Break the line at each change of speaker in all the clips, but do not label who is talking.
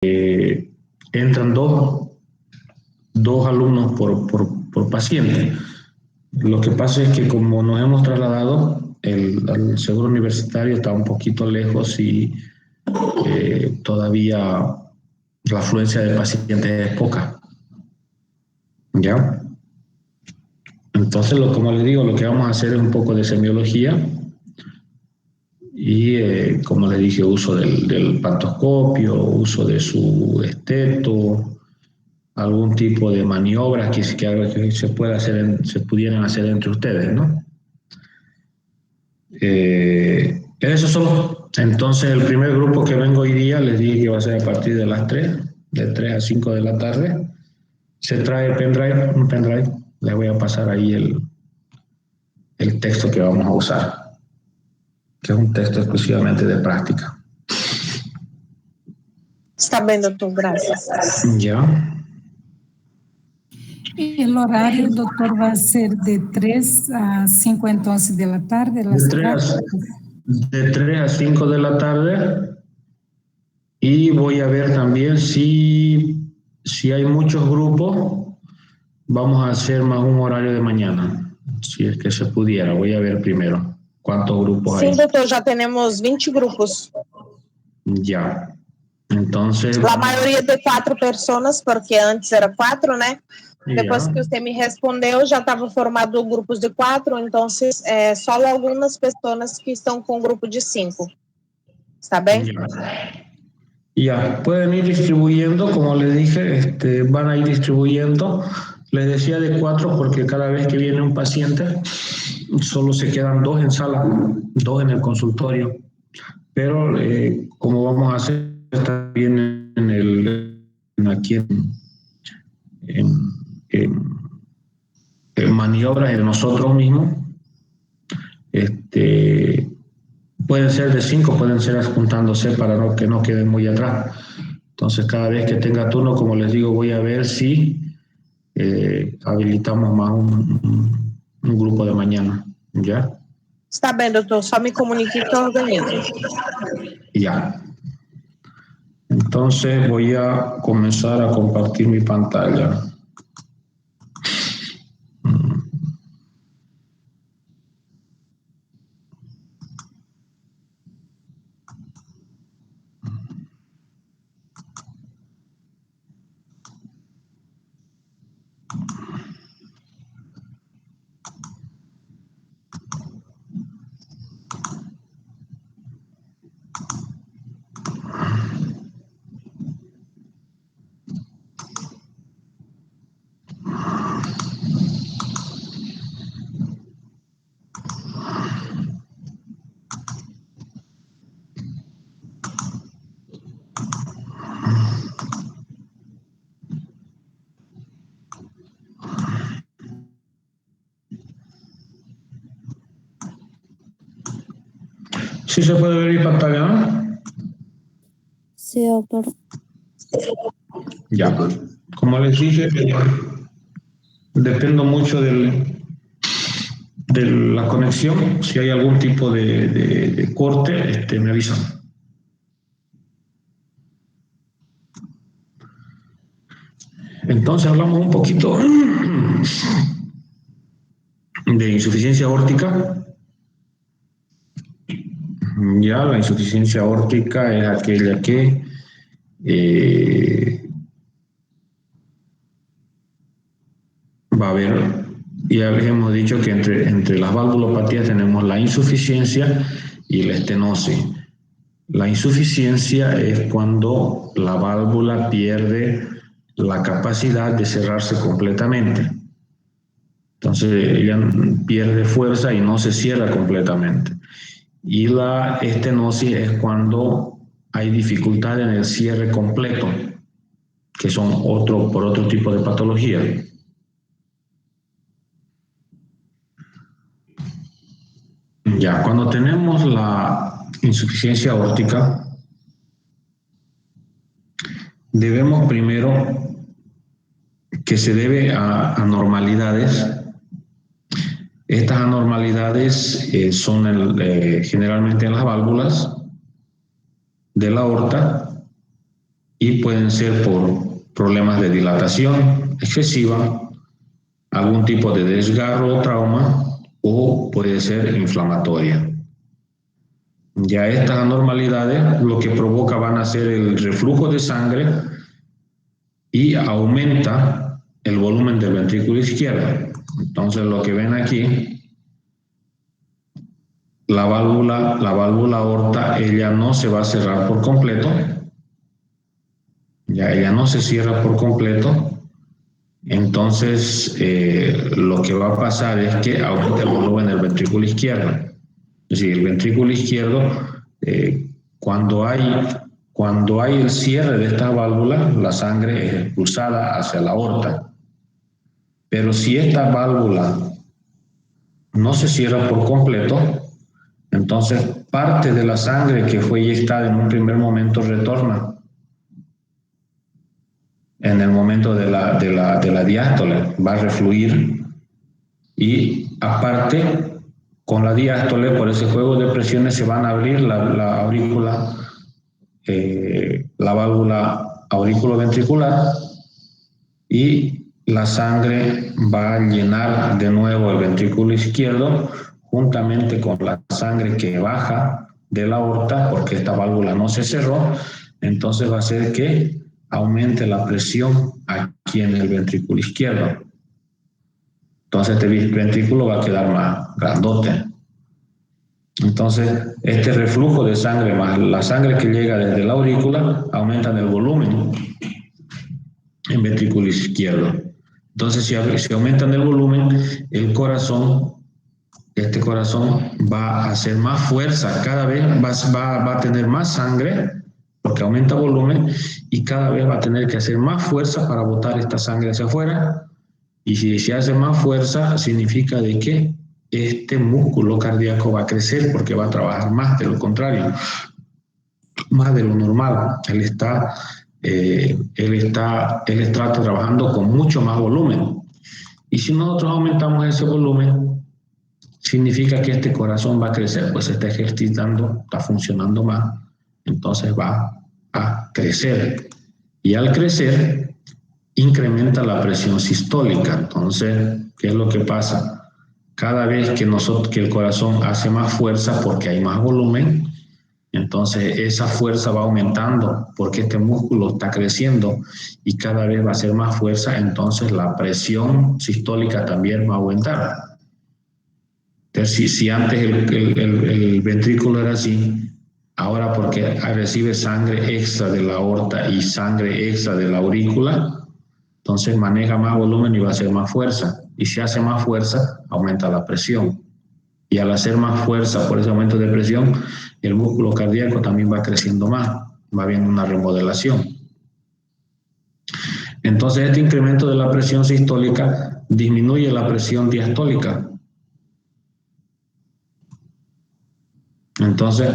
entran dos alumnos por paciente. Lo que pasa es que como nos hemos trasladado, el seguro universitario está un poquito lejos y todavía la afluencia de pacientes es poca. ¿Ya? Entonces, como les digo, lo que vamos a hacer es un poco de semiología y, como les dije, uso del pantoscopio, uso de su esteto, algún tipo de maniobras que se pudieran hacer entre ustedes, ¿no? Eso solo. Entonces, el primer grupo que vengo hoy día, les dije que va a ser a partir de las 3, de 3 a 5 de la tarde. Se trae un pendrive. Les voy a pasar ahí el texto que vamos a usar, que es un texto exclusivamente de práctica.
Está bien, doctor, gracias.
Ya.
El horario, doctor, va a ser de 3 a 5 entonces de la tarde,
de 3 a 5 de la tarde. Y voy a ver también si hay muchos grupos, vamos a hacer más un horario de mañana, si es que se pudiera. Voy a ver primero cuántos grupos hay.
Sí, doctor, ya tenemos 20 grupos.
Ya. Entonces...
La mayoría de 4 personas, porque antes era 4, ¿no? Depois
ya.
que usted me respondeu, já estava formado grupos de 4, então só algumas pessoas que estão com grupo de 5. ¿Está bien?
Ya, pueden ir distribuyendo, como les dije, van a ir distribuyendo. Les decía de 4 porque cada vez que viene un paciente, solo se quedan 2 en sala, 2 en el consultorio. Pero como vamos a hacer también aquí en maniobras de nosotros mismos, pueden ser de 5, pueden ser juntándose para que no queden muy atrás. Entonces, cada vez que tenga turno, como les digo, voy a ver si habilitamos más un grupo de mañana. ¿Ya?
Está bien, doctor. Só me comunique que organizo.
Ya. Entonces, voy a comenzar a compartir mi pantalla. ¿Sí se puede ver mi pantalla, no?
Sí, doctor.
Ya. Como les dije, dependo mucho de la conexión. Si hay algún tipo de corte, me avisan. Entonces hablamos un poquito de insuficiencia aórtica. Ya, la insuficiencia aórtica es aquella que va a haber, ya les hemos dicho que entre las valvulopatías tenemos la insuficiencia y la estenosis. La insuficiencia es cuando la válvula pierde la capacidad de cerrarse completamente. Entonces ella pierde fuerza y no se cierra completamente. Y la estenosis es cuando hay dificultad en el cierre completo, que son por otro tipo de patología. Ya, cuando tenemos la insuficiencia aórtica, debemos primero que se debe a anormalidades. Estas anormalidades son generalmente en las válvulas de la aorta y pueden ser por problemas de dilatación excesiva, algún tipo de desgarro o trauma, o puede ser inflamatoria. Ya estas anormalidades lo que provoca van a ser el reflujo de sangre y aumenta el volumen del ventrículo izquierdo. Entonces lo que ven aquí, la válvula aorta, ella no se va a cerrar por completo, ya ella no se cierra por completo. Entonces lo que va a pasar es que aumenta el volumen del ventrículo izquierdo. Es decir, el ventrículo izquierdo, cuando hay el cierre de esta válvula, la sangre es expulsada hacia la aorta. Pero si esta válvula no se cierra por completo, entonces parte de la sangre que fue inyectada en un primer momento retorna en el momento de la diástole, va a refluir, y aparte con la diástole, por ese juego de presiones, se van a abrir la aurícula, la válvula auriculoventricular, y la sangre va a llenar de nuevo el ventrículo izquierdo juntamente con la sangre que baja de la aorta, porque esta válvula no se cerró. Entonces va a hacer que aumente la presión aquí en el ventrículo izquierdo. Entonces este ventrículo va a quedar más grandote. Entonces este reflujo de sangre más la sangre que llega desde la aurícula aumentan el volumen en ventrículo izquierdo. Entonces si aumentan el volumen, el corazón, este corazón va a hacer más fuerza, cada vez va a tener más sangre, porque aumenta volumen, y cada vez va a tener que hacer más fuerza para botar esta sangre hacia afuera. Y si se hace más fuerza, significa de que este músculo cardíaco va a crecer, porque va a trabajar más, de lo contrario, más de lo normal. Él está trabajando con mucho más volumen. Y si nosotros aumentamos ese volumen, significa que este corazón va a crecer, pues se está ejercitando, está funcionando más, entonces va a crecer. Y al crecer, incrementa la presión sistólica. Entonces, ¿qué es lo que pasa? Cada vez que el corazón hace más fuerza porque hay más volumen, entonces esa fuerza va aumentando porque este músculo está creciendo y cada vez va a ser más fuerza, entonces la presión sistólica también va a aumentar. Entonces, si antes el ventrículo era así, ahora porque recibe sangre extra de la aorta y sangre extra de la aurícula, entonces maneja más volumen y va a hacer más fuerza. Y si hace más fuerza, aumenta la presión. Y al hacer más fuerza por ese aumento de presión, el músculo cardíaco también va creciendo más, va habiendo una remodelación. Entonces este incremento de la presión sistólica disminuye la presión diastólica. Entonces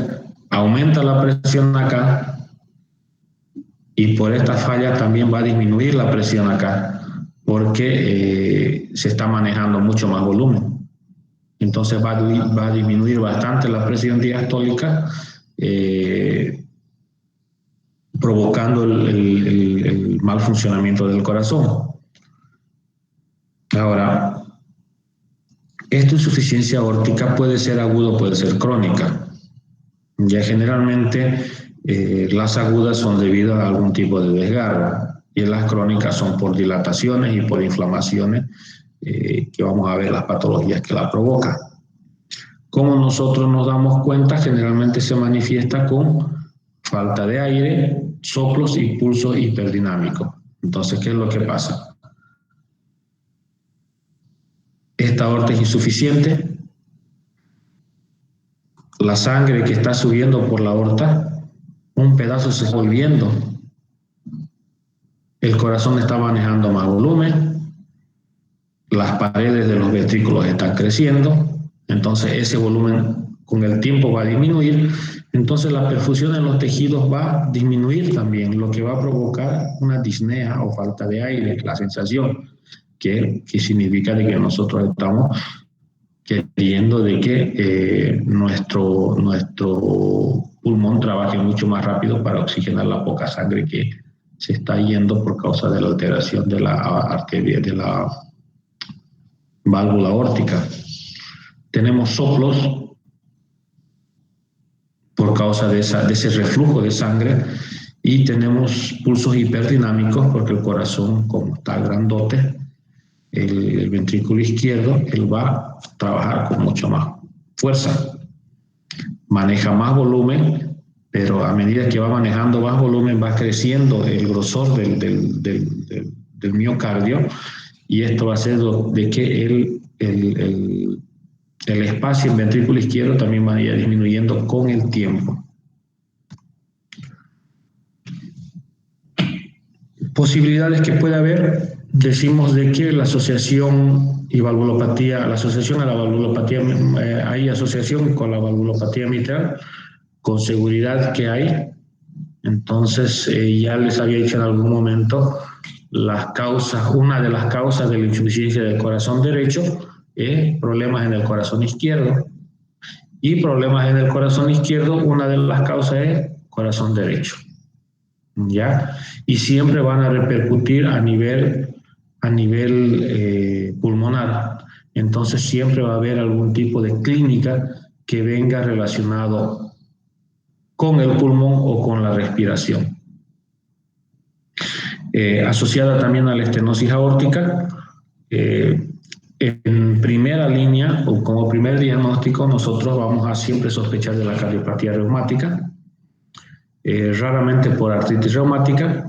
aumenta la presión acá, y por esta falla también va a disminuir la presión acá, porque se está manejando mucho más volumen. Entonces va a disminuir bastante la presión diastólica, provocando el mal funcionamiento del corazón. Ahora, esta insuficiencia aórtica puede ser aguda o puede ser crónica. Ya generalmente las agudas son debido a algún tipo de desgarro, y las crónicas son por dilataciones y por inflamaciones, que vamos a ver las patologías que la provocan. Como nosotros nos damos cuenta, generalmente se manifiesta con falta de aire, soplos y pulsos hiperdinámicos. Entonces, ¿qué es lo que pasa? Esta aorta es insuficiente, la sangre que está subiendo por la aorta, un pedazo se está volviendo, el corazón está manejando más volumen, las paredes de los ventrículos están creciendo, entonces ese volumen con el tiempo va a disminuir, entonces la perfusión en los tejidos va a disminuir también, lo que va a provocar una disnea o falta de aire, la sensación, que significa de que nosotros estamos queriendo de que nuestro pulmón trabaje mucho más rápido para oxigenar la poca sangre que se está yendo por causa de la alteración de la arteria, de la válvula aórtica. Tenemos soplos por causa de ese reflujo de sangre, y tenemos pulsos hiperdinámicos porque el corazón, como está grandote, el ventrículo izquierdo, él va a trabajar con mucha más fuerza, maneja más volumen, pero a medida que va manejando más volumen va creciendo el grosor del miocardio, y esto va a hacer de que el espacio en ventrículo izquierdo también vaya disminuyendo con el tiempo. Posibilidades que puede haber, decimos de que la asociación y valvulopatía, la asociación a la valvulopatía, hay asociación con la valvulopatía mitral, con seguridad que hay. Entonces, ya les había dicho en algún momento, las causas, una de las causas de la insuficiencia del corazón derecho es problemas en el corazón izquierdo. Y problemas en el corazón izquierdo, una de las causas es corazón derecho. ¿Ya? Y siempre van a repercutir a nivel pulmonar. Entonces siempre va a haber algún tipo de clínica que venga relacionado con el pulmón o con la respiración. Asociada también a la estenosis aórtica, en primera línea o como primer diagnóstico nosotros vamos a siempre sospechar de la cardiopatía reumática, raramente por artritis reumática.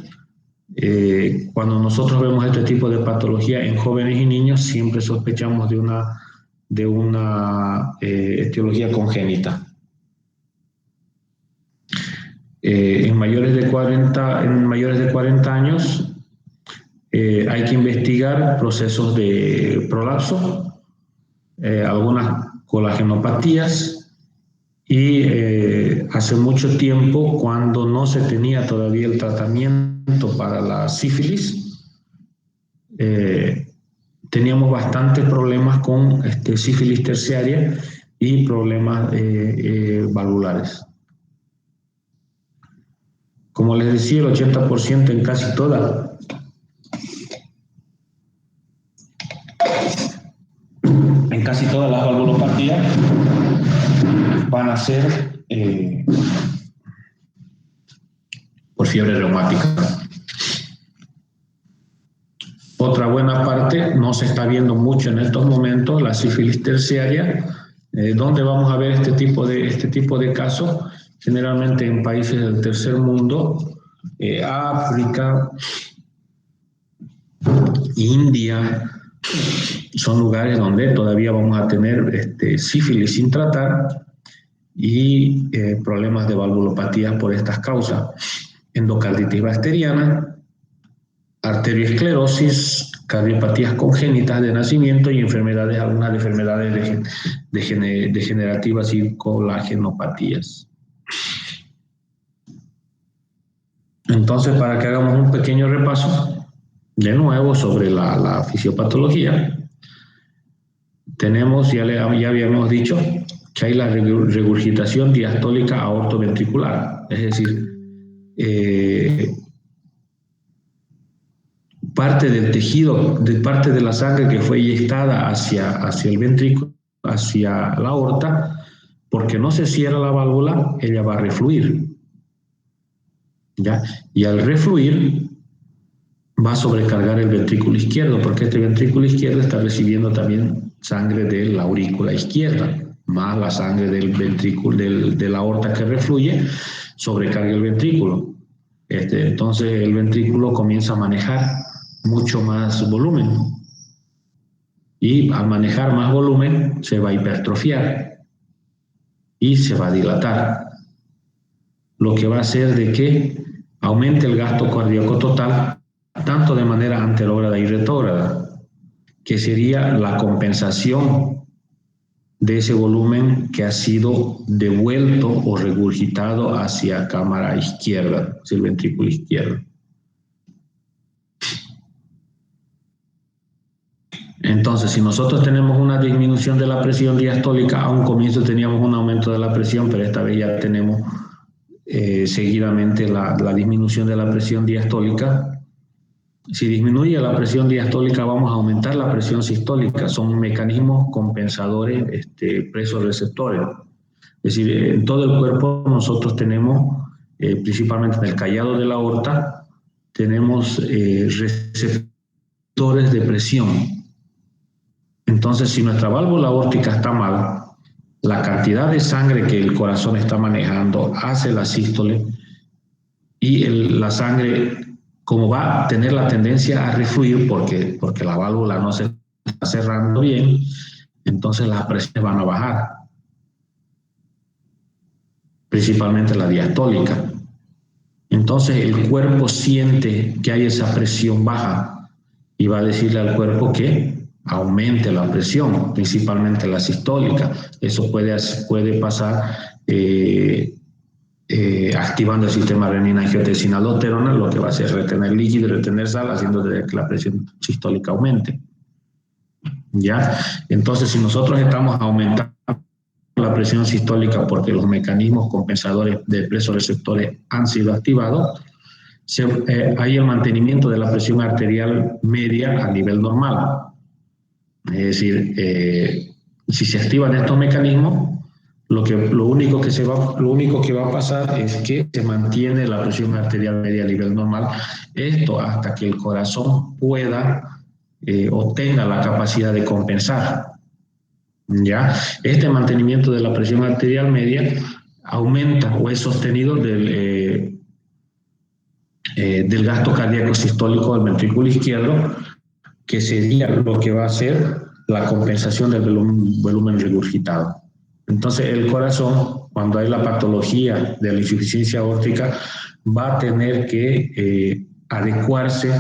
Cuando nosotros vemos este tipo de patología en jóvenes y niños, siempre sospechamos de una etiología congénita. En mayores de 40 años hay que investigar procesos de prolapso, algunas colagenopatías, y hace mucho tiempo, cuando no se tenía todavía el tratamiento para la sífilis, teníamos bastantes problemas con sífilis terciaria y problemas valvulares. Como les decía, el 80% en casi todas las valvulopatías van a ser por fiebre reumática. Otra buena parte, no se está viendo mucho en estos momentos, la sífilis terciaria, donde vamos a ver este tipo de casos, generalmente en países del tercer mundo, África, India, son lugares donde todavía vamos a tener sífilis sin tratar y problemas de valvulopatías por estas causas: endocarditis bacteriana, arteriosclerosis, cardiopatías congénitas de nacimiento y algunas enfermedades degenerativas y colagenopatías. Entonces, para que hagamos un pequeño repaso de nuevo sobre la fisiopatología, tenemos, ya habíamos dicho, que hay la regurgitación diastólica aortoventricular, es decir, parte del tejido, parte de la sangre que fue inyectada hacia el ventrículo, hacia la aorta, porque no se cierra la válvula, ella va a refluir, ¿ya? Y al refluir va a sobrecargar el ventrículo izquierdo, porque este ventrículo izquierdo está recibiendo también sangre de la aurícula izquierda, más la sangre del ventrículo, de la aorta que refluye, sobrecarga el ventrículo. Entonces el ventrículo comienza a manejar mucho más volumen, y al manejar más volumen se va a hipertrofiar y se va a dilatar, lo que va a hacer de que aumente el gasto cardíaco total, tanto de manera anterógrada y retrógrada, que sería la compensación de ese volumen que ha sido devuelto o regurgitado hacia cámara izquierda, hacia el ventrículo izquierdo. Entonces, si nosotros tenemos una disminución de la presión diastólica, a un comienzo teníamos un aumento de la presión, pero esta vez ya tenemos seguidamente la disminución de la presión diastólica. Si disminuye la presión diastólica, vamos a aumentar la presión sistólica. Son mecanismos compensadores presoreceptores. Es decir, en todo el cuerpo nosotros tenemos, principalmente en el callado de la aorta, tenemos receptores de presión. Entonces, si nuestra válvula aórtica está mal, la cantidad de sangre que el corazón está manejando hace la sístole y la sangre, como va a tener la tendencia a refluir porque la válvula no se está cerrando bien, entonces las presiones van a bajar, principalmente la diastólica. Entonces el cuerpo siente que hay esa presión baja y va a decirle al cuerpo que aumente la presión, principalmente la sistólica. Eso puede pasar activando el sistema renina-angiotensina-aldosterona, lo que va a hacer retener líquido y retener sal, haciendo que la presión sistólica aumente. ¿Ya? Entonces, si nosotros estamos aumentando la presión sistólica porque los mecanismos compensadores de presoreceptores han sido activados, hay el mantenimiento de la presión arterial media a nivel normal. Es decir, si se activan estos mecanismos, lo único que va a pasar es que se mantiene la presión arterial media a nivel normal. Esto hasta que el corazón pueda o tenga la capacidad de compensar. ¿Ya? Este mantenimiento de la presión arterial media aumenta o es sostenido del gasto cardíaco sistólico del ventrículo izquierdo, que sería lo que va a hacer la compensación del volumen regurgitado. Entonces el corazón, cuando hay la patología de la insuficiencia aórtica, va a tener que adecuarse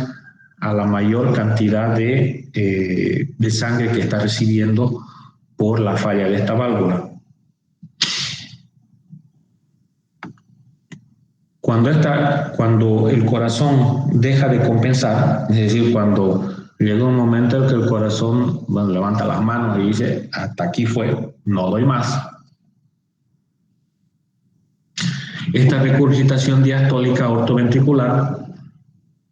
a la mayor cantidad de sangre que está recibiendo por la falla de esta válvula. Cuando el corazón deja de compensar, es decir, cuando llega un momento en que el corazón levanta las manos y dice, hasta aquí fue, no doy más. Esta regurgitación diastólica ortoventricular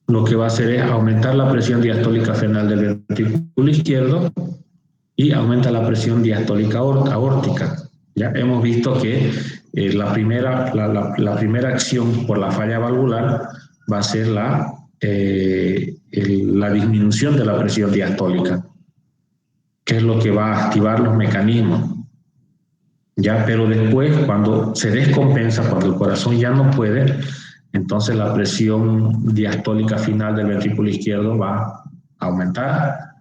lo que va a hacer es aumentar la presión diastólica frenal del ventrículo izquierdo y aumenta la presión diastólica aórtica. Ya hemos visto que la primera acción por la falla valvular va a ser la disminución de la presión diastólica, que es lo que va a activar los mecanismos. Ya, pero después, cuando se descompensa, cuando el corazón ya no puede, entonces la presión diastólica final del ventrículo izquierdo va a aumentar.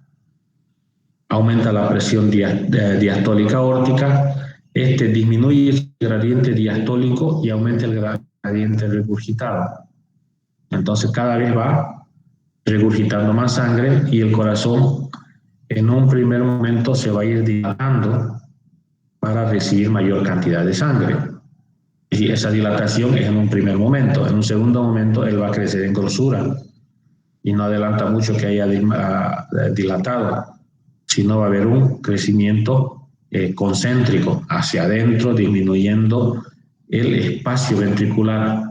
Aumenta la presión diastólica aórtica, disminuye el gradiente diastólico y aumenta el gradiente regurgitado. Entonces cada vez va regurgitando más sangre y el corazón en un primer momento se va a ir dilatando para recibir mayor cantidad de sangre. Y esa dilatación es en un primer momento. En un segundo momento él va a crecer en grosura y no adelanta mucho que haya dilatado, sino va a haber un crecimiento concéntrico hacia adentro, disminuyendo el espacio ventricular.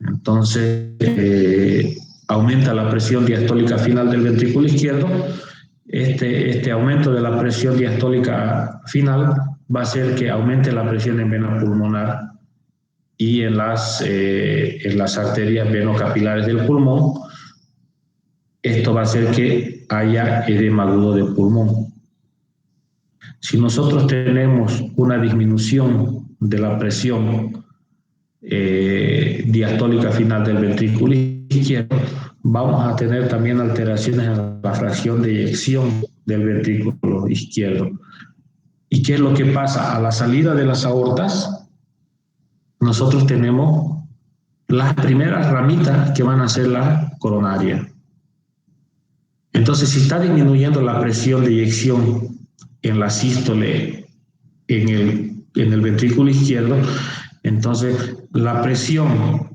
Entonces, aumenta la presión diastólica final del ventrículo izquierdo. Este aumento de la presión diastólica final va a hacer que aumente la presión en vena pulmonar y en las arterias venocapilares del pulmón. Esto va a hacer que haya edema agudo de pulmón. Si nosotros tenemos una disminución de la presión diastólica final del ventrículo izquierdo, vamos a tener también alteraciones en la fracción de eyección del ventrículo izquierdo. ¿Y qué es lo que pasa? A la salida de las aortas, nosotros tenemos las primeras ramitas que van a ser la coronaria. Entonces, si está disminuyendo la presión de eyección en la sístole en el ventrículo izquierdo, entonces la presión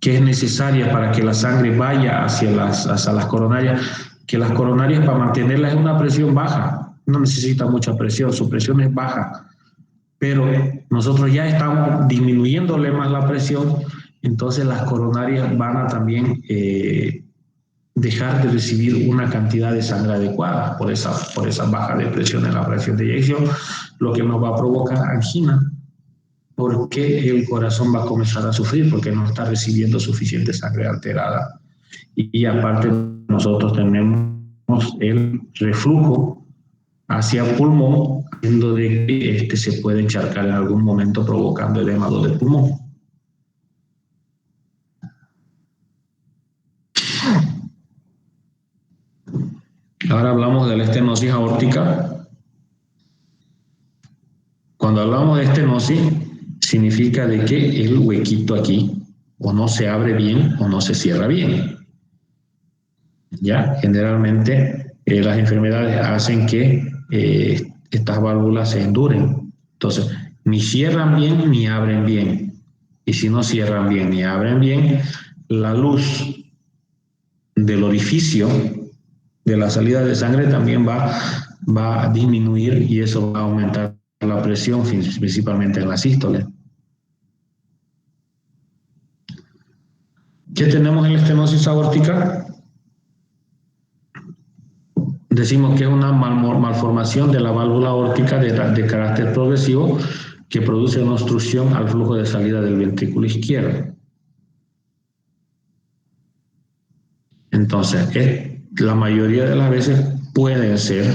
que es necesaria para que la sangre vaya hacia las coronarias, que las coronarias para mantenerlas es una presión baja, no necesita mucha presión, su presión es baja, pero nosotros ya estamos disminuyéndole más la presión, entonces las coronarias van a también dejar de recibir una cantidad de sangre adecuada por esa baja de presión en la fracción de eyección, lo que nos va a provocar angina, porque el corazón va a comenzar a sufrir porque no está recibiendo suficiente sangre alterada. Y aparte nosotros tenemos el reflujo hacia el pulmón, haciendo de que este se puede encharcar en algún momento provocando edema del pulmón. Ahora hablamos de la estenosis aórtica. Cuando hablamos de estenosis, significa de que el huequito aquí o no se abre bien o no se cierra bien. Ya, generalmente las enfermedades hacen que estas válvulas se enduren. Entonces, ni cierran bien ni abren bien. Y si no cierran bien ni abren bien, la luz del orificio de la salida de sangre también va a disminuir y eso va a aumentar la presión, principalmente en la sístole. ¿Qué tenemos en la estenosis aórtica? Decimos que es una malformación de la válvula aórtica de carácter progresivo que produce una obstrucción al flujo de salida del ventrículo izquierdo. Entonces, la mayoría de las veces pueden ser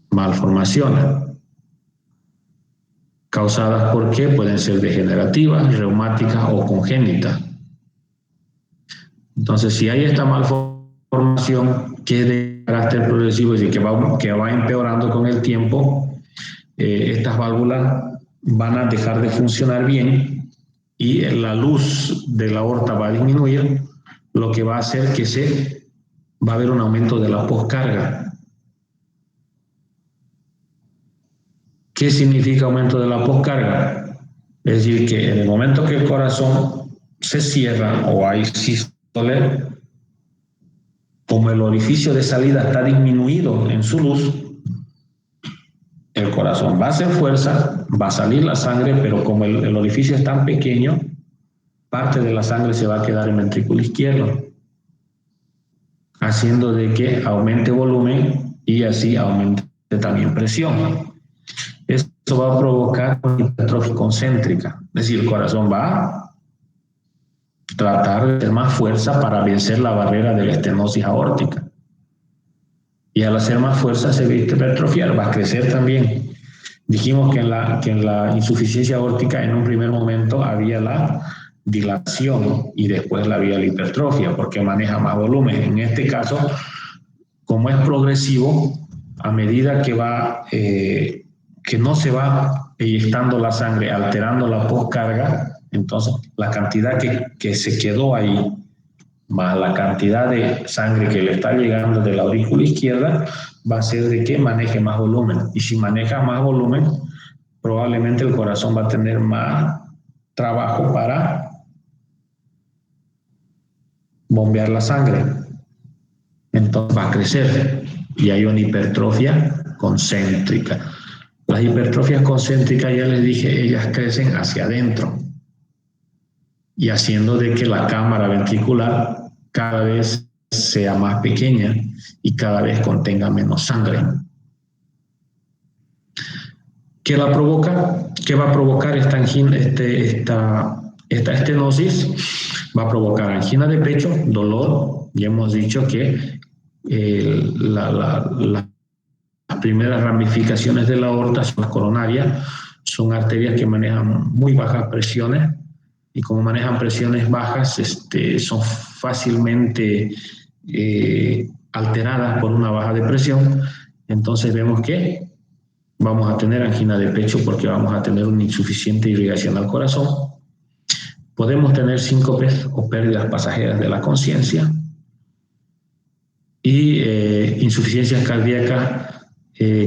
malformaciones. ¿Causadas por qué? Pueden ser degenerativas, reumáticas o congénitas. Entonces, si hay esta malformación que es de carácter progresivo y que va empeorando con el tiempo, estas válvulas van a dejar de funcionar bien y la luz de la aorta va a disminuir, lo que va a hacer que va a haber un aumento de la poscarga. ¿Qué significa aumento de la poscarga? Es decir, que en el momento que el corazón se cierra o hay sístole, como el orificio de salida está disminuido en su luz, el corazón va a hacer fuerza, va a salir la sangre, pero como el orificio es tan pequeño, parte de la sangre se va a quedar en el ventrículo izquierdo, haciendo de que aumente volumen y así aumente también presión. Esto va a provocar una hipertrofia concéntrica, es decir, el corazón va a tratar de hacer más fuerza para vencer la barrera de la estenosis aórtica. Y al hacer más fuerza se va a hipertrofiar, va a crecer también. Dijimos que en la insuficiencia aórtica en un primer momento había la dilatación y después había la hipertrofia porque maneja más volumen. En este caso, como es progresivo, a medida que no se va eyectando la sangre, alterando la poscarga, entonces la cantidad que se quedó ahí, más la cantidad de sangre que le está llegando de la aurícula izquierda, va a hacer de que maneje más volumen. Y si maneja más volumen, probablemente el corazón va a tener más trabajo para bombear la sangre. Entonces va a crecer y hay una hipertrofia concéntrica. Las hipertrofias concéntricas, ya les dije, ellas crecen hacia adentro y haciendo de que la cámara ventricular cada vez sea más pequeña y cada vez contenga menos sangre. ¿Qué la provoca? ¿Qué va a provocar esta estenosis? Va a provocar angina de pecho, dolor. Ya hemos dicho que las primeras ramificaciones de la aorta son las coronarias, son arterias que manejan muy bajas presiones y como manejan presiones bajas, son fácilmente alteradas por una baja de presión. Entonces vemos que vamos a tener angina de pecho porque vamos a tener una insuficiente irrigación al corazón. Podemos tener síncopes o pérdidas pasajeras de la conciencia y insuficiencias cardíacas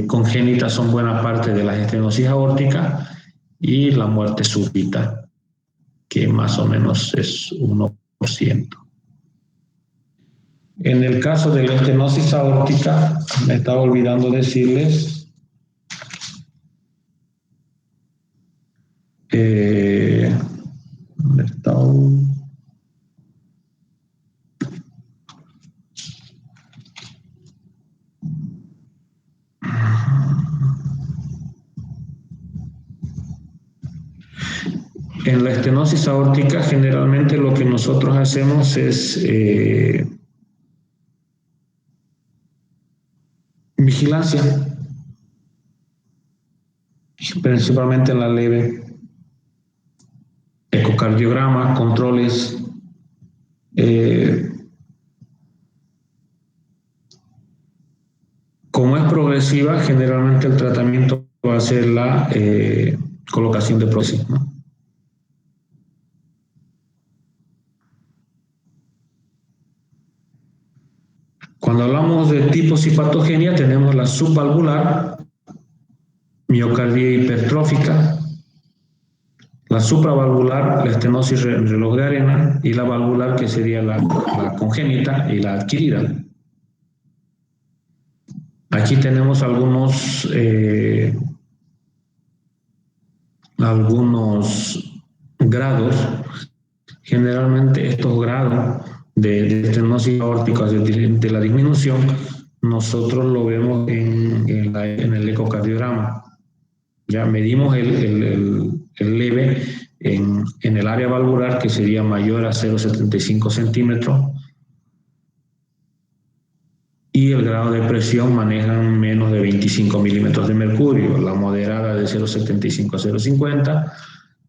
congénitas son buena parte de las estenosis aórticas y la muerte súbita, que más o menos es 1%. En el caso de la estenosis aórtica, me estaba olvidando decirles ¿Dónde está? En la estenosis aórtica, generalmente lo que nosotros hacemos es vigilancia, principalmente en la leve, ecocardiograma, controles, como es progresiva, generalmente el tratamiento va a ser la colocación de prótesis, ¿no? Cuando hablamos de tipos y patogenia, tenemos la subvalvular, miocardía hipertrófica, la supravalvular, la estenosis reloj de arena, y la valvular, que sería la congénita y la adquirida. Aquí tenemos algunos grados. Generalmente estos grados de estenosis aórtica, de la disminución, nosotros lo vemos en el ecocardiograma. Ya medimos el leve en el área valvular, que sería mayor a 0,75 centímetros, y el grado de presión manejan menos de 25 milímetros de mercurio, la moderada de 0,75 a 0,50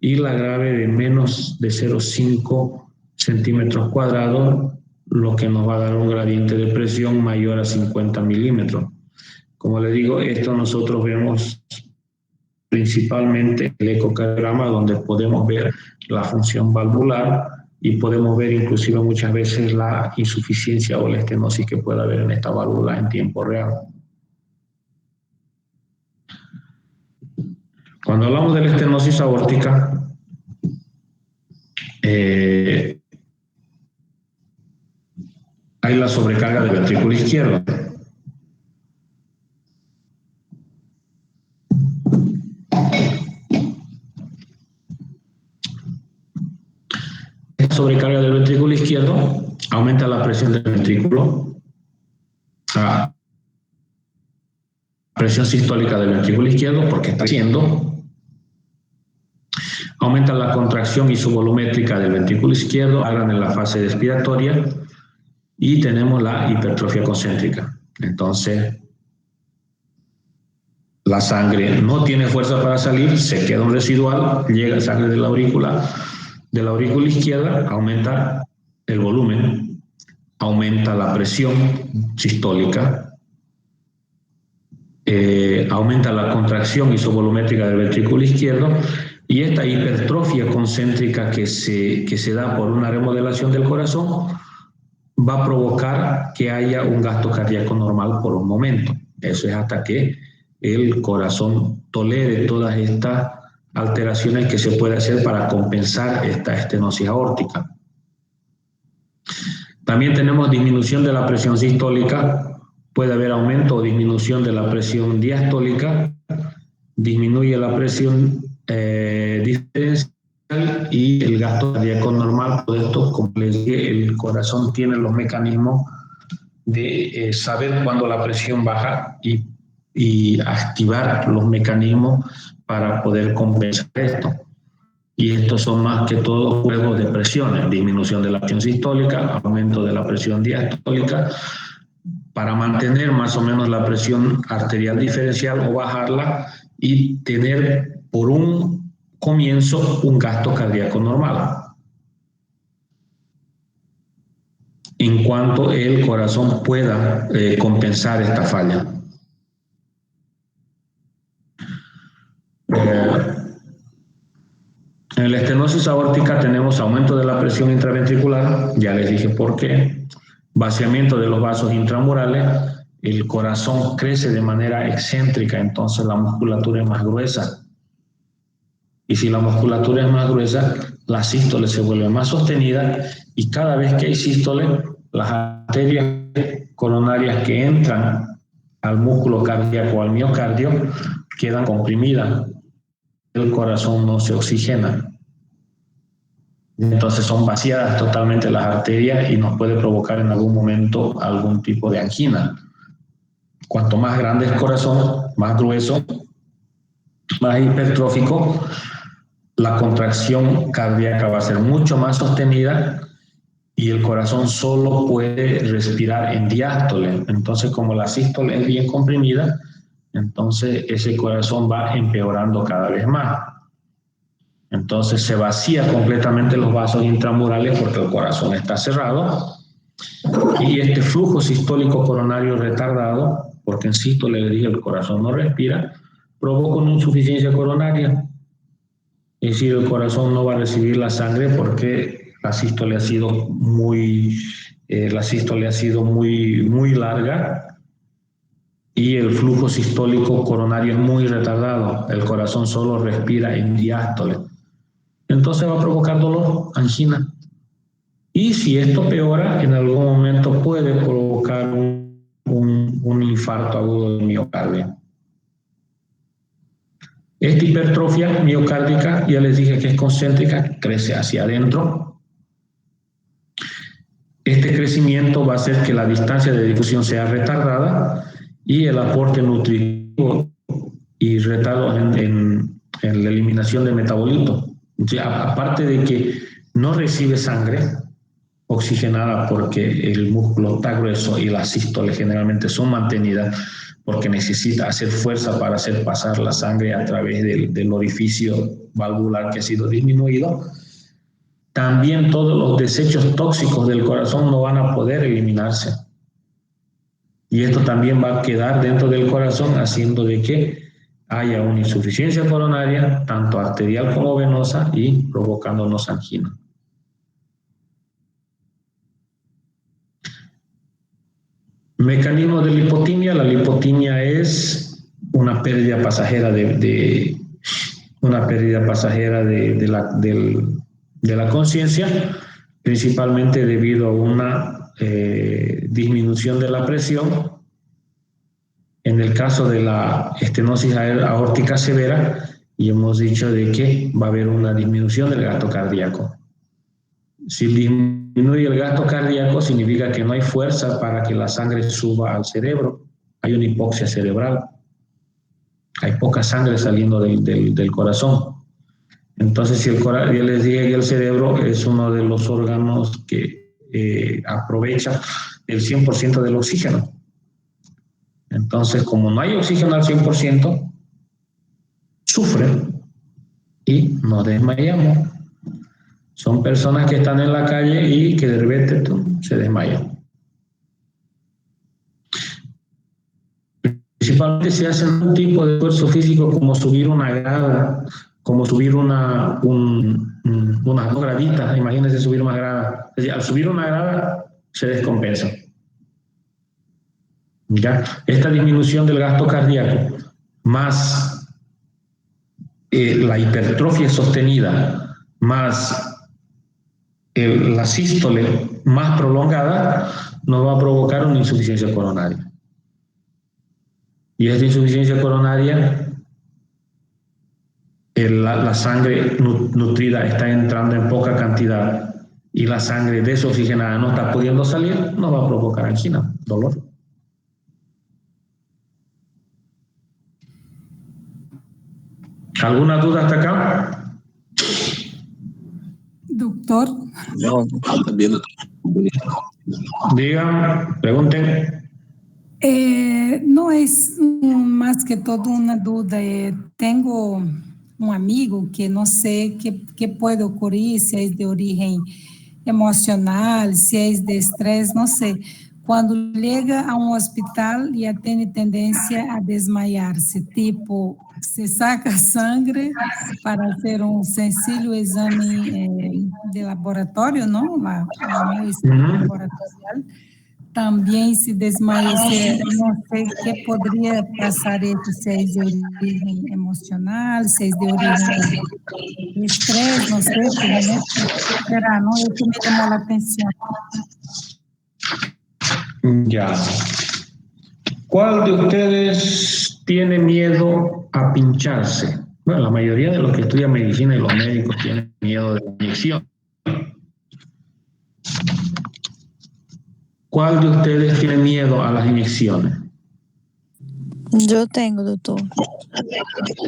y la grave de menos de 0,5 centímetros cuadrados, lo que nos va a dar un gradiente de presión mayor a 50 milímetros. Como les digo, esto nosotros vemos principalmente el ecocardiograma, donde podemos ver la función valvular y podemos ver inclusive muchas veces la insuficiencia o la estenosis que pueda haber en esta válvula en tiempo real. Cuando hablamos de la estenosis aórtica, hay la sobrecarga del ventrículo izquierdo. Esta sobrecarga del ventrículo izquierdo aumenta la presión del ventrículo, presión sistólica del ventrículo izquierdo, porque está creciendo. Aumenta la contracción isovolumétrica del ventrículo izquierdo, hagan en la fase expiratoria, y tenemos la hipertrofia concéntrica. Entonces, la sangre no tiene fuerza para salir, se queda un residual, llega sangre de la aurícula izquierda, aumenta el volumen, aumenta la presión sistólica, aumenta la contracción isovolumétrica del ventrículo izquierdo, y esta hipertrofia concéntrica que se da por una remodelación del corazón va a provocar que haya un gasto cardíaco normal por un momento. Eso es hasta que el corazón tolere todas estas alteraciones que se puede hacer para compensar esta estenosis aórtica. También tenemos disminución de la presión sistólica, puede haber aumento o disminución de la presión diastólica, disminuye la presión diferencial y el gasto cardíaco normal. Todo esto, como les dije, el corazón tiene los mecanismos de saber cuándo la presión baja y activar los mecanismos para poder compensar esto. Y estos son más que todo juegos de presiones: disminución de la presión sistólica, aumento de la presión diastólica, para mantener más o menos la presión arterial diferencial o bajarla y tener por un comienzo un gasto cardíaco normal, en cuanto el corazón pueda compensar esta falla. En la estenosis aórtica tenemos aumento de la presión intraventricular, ya les dije por qué, vaciamiento de los vasos intramurales, el corazón crece de manera excéntrica, entonces la musculatura es más gruesa. Y si la musculatura es más gruesa, la sístole se vuelve más sostenida, y cada vez que hay sístole, las arterias coronarias que entran al músculo cardíaco, al miocardio, quedan comprimidas. el corazón no se oxigena. Entonces son vaciadas totalmente las arterias y nos puede provocar en algún momento algún tipo de angina. Cuanto más grande el corazón, más grueso, más hipertrófico, la contracción cardíaca va a ser mucho más sostenida y el corazón solo puede respirar en diástole. Entonces, como la sístole es bien comprimida, entonces ese corazón va empeorando cada vez más. Entonces se vacía completamente los vasos intramurales porque el corazón está cerrado y este flujo sistólico coronario retardado, porque en sístole le dije el corazón no respira, provoca una insuficiencia coronaria. Es decir, el corazón no va a recibir la sangre porque la sístole ha sido muy larga y el flujo sistólico coronario es muy retardado. El corazón solo respira en diástole. Entonces va a provocar dolor, angina. Y si esto peora, en algún momento puede provocar un infarto agudo del miocardio. Esta hipertrofia miocárdica, ya les dije que es concéntrica, crece hacia adentro. Este crecimiento va a hacer que la distancia de difusión sea retardada y el aporte nutritivo y retardo en la eliminación de metabolitos. Aparte de que no recibe sangre oxigenada porque el músculo está grueso y las sístoles generalmente son mantenidas porque necesita hacer fuerza para hacer pasar la sangre a través del orificio valvular que ha sido disminuido, también todos los desechos tóxicos del corazón no van a poder eliminarse. Y esto también va a quedar dentro del corazón haciendo de que haya una insuficiencia coronaria, tanto arterial como venosa, y provocándonos angina. Mecanismo de lipotimia. La lipotimia es una pérdida pasajera de la conciencia, principalmente debido a una disminución de la presión. En el caso de la estenosis aórtica severa, y hemos dicho de que va a haber una disminución del gasto cardíaco. Si disminuye el gasto cardíaco, significa que no hay fuerza para que la sangre suba al cerebro. Hay una hipoxia cerebral. Hay poca sangre saliendo del corazón. Entonces, si ya les dije que el cerebro es uno de los órganos que aprovecha el 100% del oxígeno. Entonces, como no hay oxígeno al 100%, sufren y nos desmayamos. Son personas que están en la calle y que de repente se desmayan. Principalmente se hacen un tipo de esfuerzo físico como subir una grada, como subir unas 2 graditas. Imagínense subir una grada. Es decir, al subir una grada se descompensa. ¿Ya? Esta disminución del gasto cardíaco más la hipertrofia sostenida más la sístole más prolongada nos va a provocar una insuficiencia coronaria. Y esta insuficiencia coronaria, la sangre nutrida está entrando en poca cantidad y la sangre desoxigenada no está pudiendo salir, nos va a provocar angina, dolor. ¿Alguna duda hasta acá?
Doctor.
No, también.
Digan, pregunten.
No es más que todo una duda. Tengo un amigo que no sé qué puede ocurrir, si es de origen emocional, si es de estrés, no sé. Cuando llega a un hospital ya tiene tendencia a desmayarse, tipo, se saca sangre para hacer un sencillo examen de laboratorio, ¿no? La muestra laboratorial. También se desmaya, no sé qué podría pasar esto, si es de origen emocional, si es de origen de estrés, no sé, será, ¿no? Eso me llamó la atención.
Ya. ¿Cuál de ustedes tiene miedo a pincharse? Bueno, la mayoría de los que estudian medicina y los médicos tienen miedo de la inyección. ¿Cuál de ustedes tiene miedo a las inyecciones?
Yo tengo, doctor.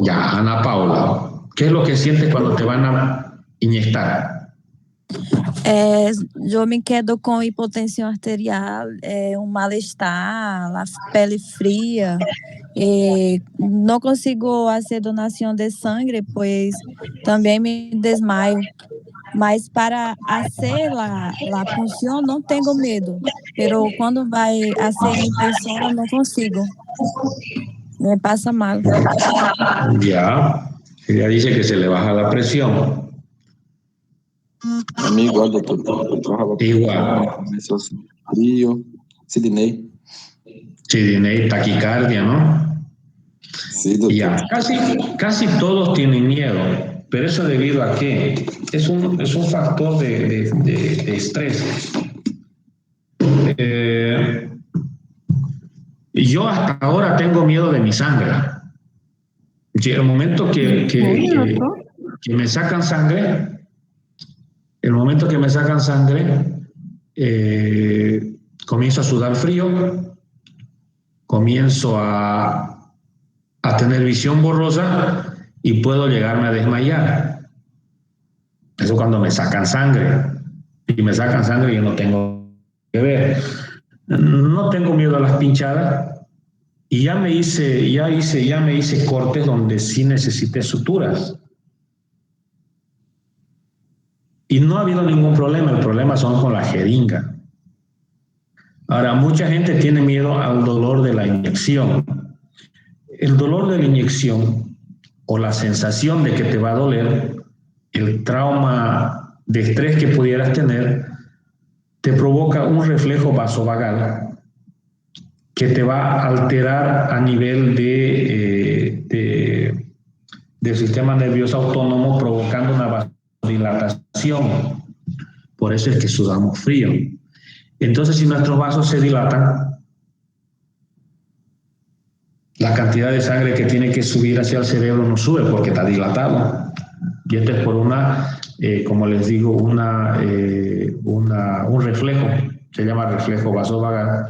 Ya, Ana Paula, ¿qué es lo que sientes cuando te van a inyectar?
Yo me quedo con hipotensión arterial, un malestar, la pele fría. No consigo hacer donación de sangre, pues también me desmayo. Mas para hacer la punción no tengo medo, pero quando vai a ser em persona não consigo. Me pasa mal.
Ya, ella dice que se le baja la presión.
A mim igual, doutor. Eu trabajava
Igual.
começou assim, frio, Sidney.
Sidney, taquicardia, ¿no?
Sí, doctor.
Ya, casi todos tienen miedo, pero eso debido a qué? Es un factor de estrés. Yo hasta ahora tengo miedo de mi sangre. El momento que me sacan sangre, comienzo a sudar frío, comienzo a tener visión borrosa y puedo llegarme a desmayar. Eso cuando me sacan sangre. Y me sacan sangre yo no tengo que ver. No tengo miedo a las pinchadas y ya me hice cortes donde sí necesité suturas. Y no ha habido ningún problema, el problema son con la jeringa. Ahora, mucha gente tiene miedo al dolor de la inyección. El dolor de la inyección o la sensación de que te va a doler, el trauma de estrés que pudieras tener, te provoca un reflejo vasovagal que te va a alterar a nivel del sistema nervioso autónomo, provocando una vasodilatación. Por eso es que sudamos frío. Entonces, si nuestros vasos se dilatan, la cantidad de sangre que tiene que subir hacia el cerebro no sube porque está dilatado. Y esto es por como les digo, un reflejo, se llama reflejo vasovagal.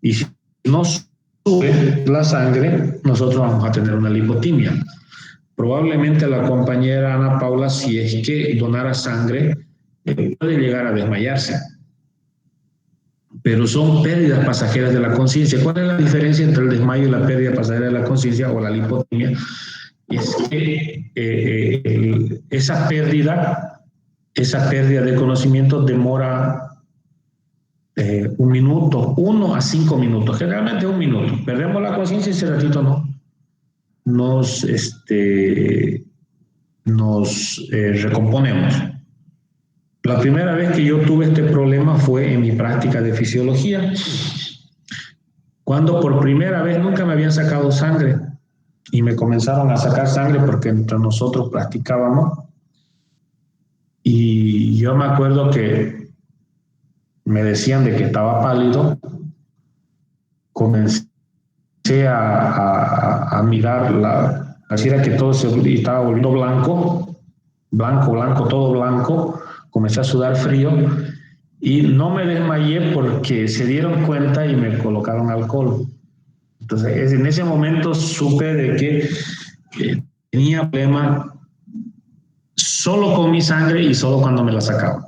Y si no sube la sangre, nosotros vamos a tener una lipotimia. Probablemente la compañera Ana Paula, si es que donara sangre, puede llegar a desmayarse. Pero son pérdidas pasajeras de la conciencia. ¿Cuál es la diferencia entre el desmayo y la pérdida pasajera de la conciencia o la lipotimia? Es que esa pérdida de conocimiento demora 1 minuto, 1 a 5 minutos, generalmente 1 minuto. Perdemos la conciencia y ese ratito nos recomponemos. La primera vez que yo tuve este problema fue en mi práctica de fisiología, cuando por primera vez nunca me habían sacado sangre y me comenzaron a sacar sangre porque entre nosotros practicábamos. Y yo me acuerdo que me decían de que estaba pálido. Comencé a mirar así era que todo se estaba volviendo blanco, todo blanco. Comencé a sudar frío y no me desmayé porque se dieron cuenta y me colocaron alcohol. Entonces, en ese momento supe de que tenía problema solo con mi sangre y solo cuando me la sacaban.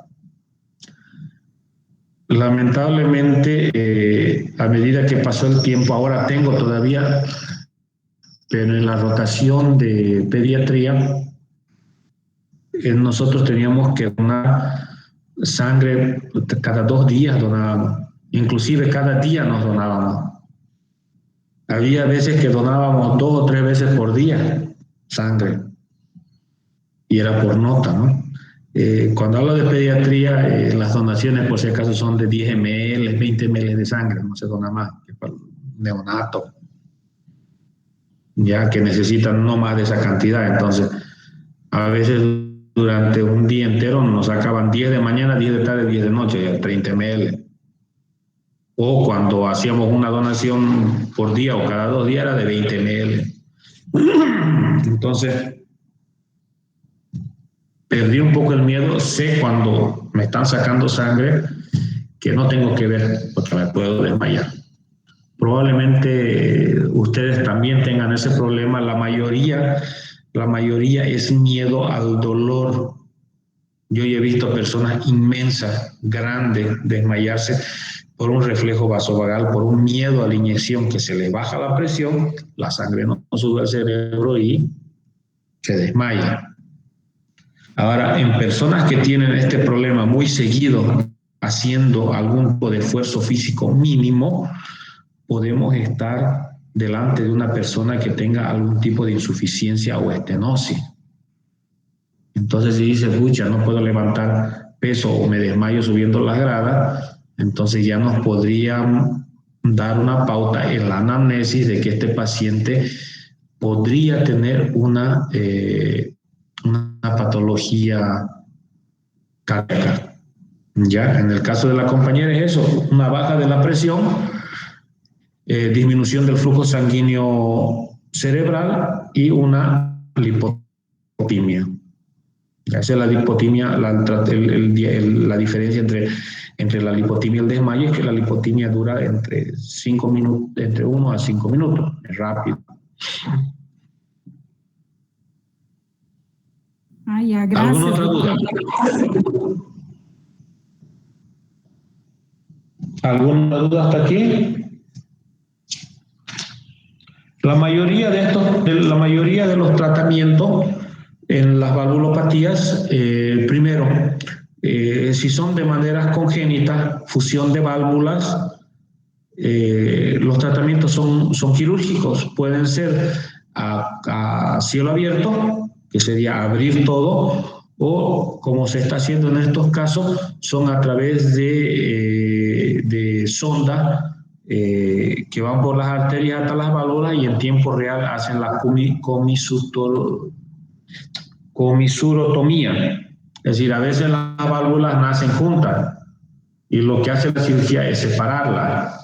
Lamentablemente, a medida que pasó el tiempo, ahora tengo todavía, pero en la rotación de pediatría, nosotros teníamos que donar sangre cada 2 días, donábamos. Inclusive cada día nos donábamos. Había veces que donábamos 2 o 3 veces por día sangre. Y era por nota, ¿no? Cuando hablo de pediatría, las donaciones por si acaso son de 10 ml, 20 ml de sangre, no se dona más que para el neonato, ya que necesitan no más de esa cantidad. Entonces, a veces durante un día entero nos sacaban 10 de mañana, 10 de tarde, 10 de noche, 30 ml. O cuando hacíamos una donación por día o cada 2 días era de 20 ml. Entonces, perdí un poco el miedo. Sé cuando me están sacando sangre que no tengo que ver porque me puedo desmayar. Probablemente ustedes también tengan ese problema. La mayoría es miedo al dolor. Yo he visto personas inmensas, grandes, desmayarse por un reflejo vasovagal, por un miedo a la inyección, que se les baja la presión, la sangre no sube al cerebro y se desmaya. Ahora, en personas que tienen este problema muy seguido, haciendo algún tipo de esfuerzo físico mínimo, podemos estar delante de una persona que tenga algún tipo de insuficiencia o estenosis. Entonces, si dice, pucha, no puedo levantar peso o me desmayo subiendo las gradas, entonces ya nos podrían dar una pauta en la anamnesis de que este paciente podría tener una patología cardíaca. Ya, en el caso de la compañera es eso, una baja de la presión, disminución del flujo sanguíneo cerebral y una lipotimia. Esa es la lipotimia, la diferencia entre la lipotimia y el desmayo es que la lipotimia dura entre 5 minutos, entre 1 a 5 minutos, es rápido.
Ya, gracias.
¿Alguna otra duda? ¿Alguna duda hasta aquí? La mayoría de los tratamientos en las valvulopatías, primero, si son de maneras congénitas, fusión de válvulas, los tratamientos son quirúrgicos, pueden ser a cielo abierto, que sería abrir todo, o como se está haciendo en estos casos, son a través de sondas que van por las arterias hasta las válvulas y en tiempo real hacen la comisurotomía. Es decir, a veces las válvulas nacen juntas y lo que hace la cirugía es separarlas.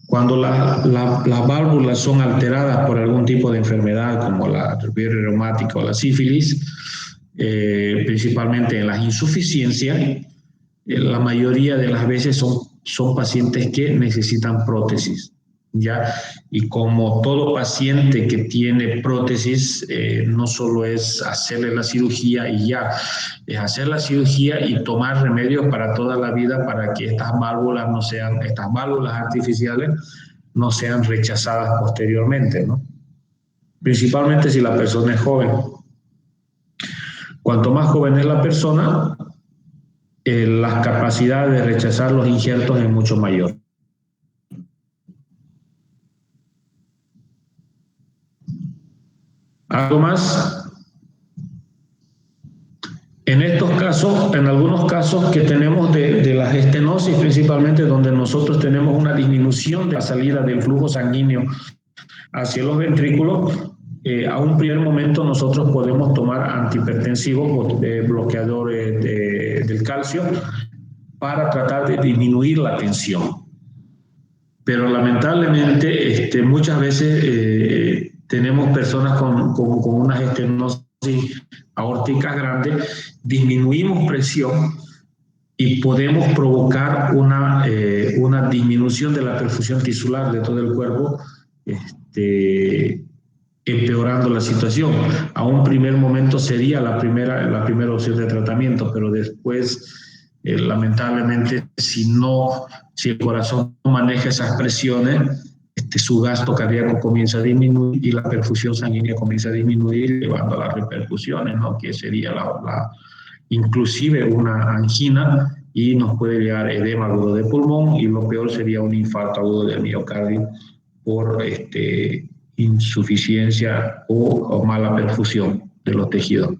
Cuando las válvulas son alteradas por algún tipo de enfermedad como la fiebre reumática o la sífilis, principalmente en las insuficiencias, la mayoría de las veces son pacientes que necesitan prótesis, ¿ya? Y como todo paciente que tiene prótesis, no solo es hacerle la cirugía y ya, es hacer la cirugía y tomar remedios para toda la vida para que estas válvulas artificiales no sean rechazadas posteriormente, ¿no? Principalmente si la persona es joven. Cuanto más joven es la persona, la capacidad de rechazar los injertos es mucho mayor. ¿Algo más? En estos casos, en algunos casos que tenemos de las estenosis, principalmente donde nosotros tenemos una disminución de la salida del flujo sanguíneo hacia los ventrículos, a un primer momento nosotros podemos tomar antihipertensivos, bloqueadores del calcio, para tratar de disminuir la tensión. Pero lamentablemente muchas veces tenemos personas con unas estenosis aórticas grandes, disminuimos presión y podemos provocar una disminución de la perfusión tisular de todo el cuerpo, empeorando la situación. A un primer momento sería la primera opción de tratamiento, pero después, lamentablemente, si el corazón no maneja esas presiones, su gasto cardíaco comienza a disminuir y la perfusión sanguínea comienza a disminuir, llevando a las repercusiones, ¿no? Que sería inclusive una angina, y nos puede llegar edema agudo de pulmón, y lo peor sería un infarto agudo del miocardio por insuficiencia o mala perfusión de los tejidos.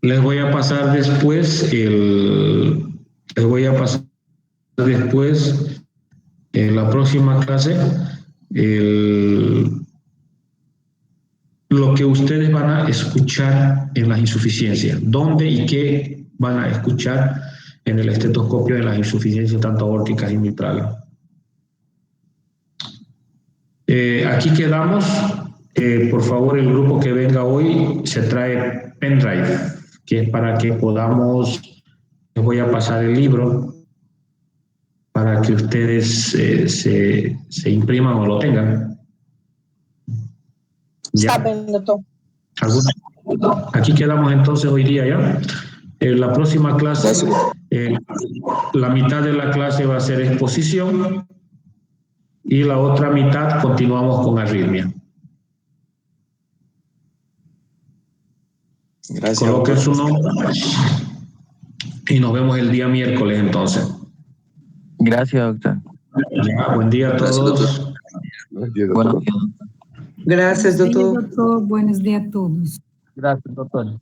Les voy a pasar después en la próxima clase lo que ustedes van a escuchar en las insuficiencias, dónde y qué van a escuchar en el estetoscopio de las insuficiencias tanto aórticas y mitrales. Aquí quedamos. Por favor, el grupo que venga hoy se trae pendrive, que es para que podamos, les voy a pasar el libro para que ustedes se impriman o lo tengan.
Está bien, doctor.
Aquí quedamos entonces hoy día ya. La próxima clase, la mitad de la clase va a ser exposición y la otra mitad continuamos con arritmia.
Gracias.
Coloquen su nombre y nos vemos el día miércoles entonces.
Gracias, doctor.
Ya, buen día a todos.
Buenos días.
Gracias,
Sí,
doctor.
doctor. Buenos días a todos.
Gracias, doctor.